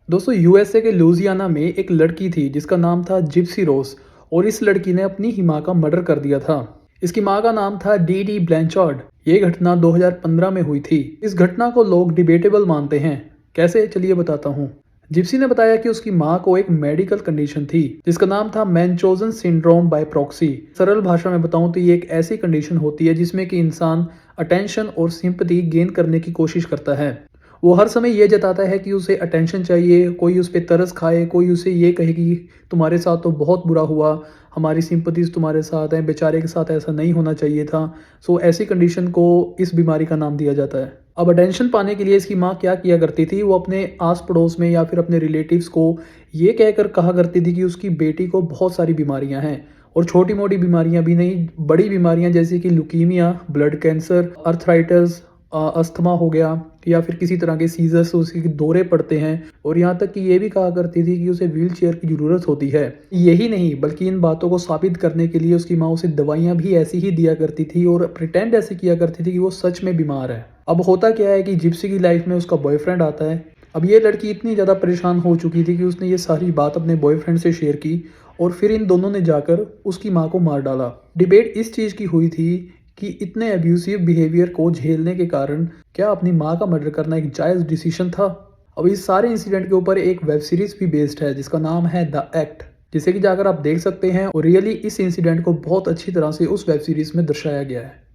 दोस्तों यूएसए के लुजियाना में एक लड़की थी जिसका नाम था जिप्सी रोज। और इस लड़की ने अपनी ही माँ का मर्डर कर दिया था। इसकी माँ का नाम था डी डी ब्लैंचार्ड। ये घटना 2015 में हुई थी। इस घटना को लोग डिबेटेबल मानते हैं। कैसे, चलिए बताता हूँ। जिप्सी ने बताया कि उसकी माँ को एक मेडिकल कंडीशन थी जिसका नाम था मैनचोजन सिंड्रोम बाय प्रॉक्सी। सरल भाषा में बताऊं तो ये एक ऐसी कंडीशन होती है जिसमें कि इंसान अटेंशन और सिंपैथी गेन करने की कोशिश करता है। वो हर समय ये जताता है कि उसे अटेंशन चाहिए, कोई उस पे तरस खाए, कोई उसे ये कहे कि तुम्हारे साथ तो बहुत बुरा हुआ, हमारी सिंपैथीज तुम्हारे साथ हैं, बेचारे के साथ ऐसा नहीं होना चाहिए था। सो ऐसी कंडीशन को इस बीमारी का नाम दिया जाता है। अब अटेंशन पाने के लिए इसकी माँ क्या किया करती थी, वो अपने आस पड़ोस में या फिर अपने रिलेटिव्स को ये कहकर कहा करती थी कि उसकी बेटी को बहुत सारी बीमारियां हैं। और छोटी मोटी बीमारियां भी नहीं, बड़ी बीमारियां जैसे कि leukaemia, blood cancer, arthritis, asthma हो गया, या फिर किसी तरह के सीजर्स उसके दौरे पड़ते हैं। और यहाँ तक कि ये भी कहा करती थी कि उसे व्हील चेयर की ज़रूरत होती है। यही नहीं बल्कि इन बातों को साबित करने के लिए उसकी माँ उसे दवाइयाँ भी ऐसी ही दिया करती थी और प्रिटेंड ऐसे किया करती थी कि वो सच में बीमार है। अब होता क्या है कि जिप्सी की लाइफ में उसका बॉयफ्रेंड आता है। अब ये लड़की इतनी ज़्यादा परेशान हो चुकी थी कि उसने ये सारी बात अपने बॉयफ्रेंड से शेयर की और फिर इन दोनों ने जाकर उसकी माँ को मार डाला। डिबेट इस चीज़ की हुई थी कि इतने अब्यूसिव बिहेवियर को झेलने के कारण क्या अपनी माँ का मर्डर करना एक जायज़ डिसीजन था। अब इस सारे इंसिडेंट के ऊपर एक वेब सीरीज भी बेस्ड है जिसका नाम है द एक्ट, जिसे कि जाकर आप देख सकते हैं। और रियली इस इंसिडेंट को बहुत अच्छी तरह से उस वेब सीरीज में दर्शाया गया है।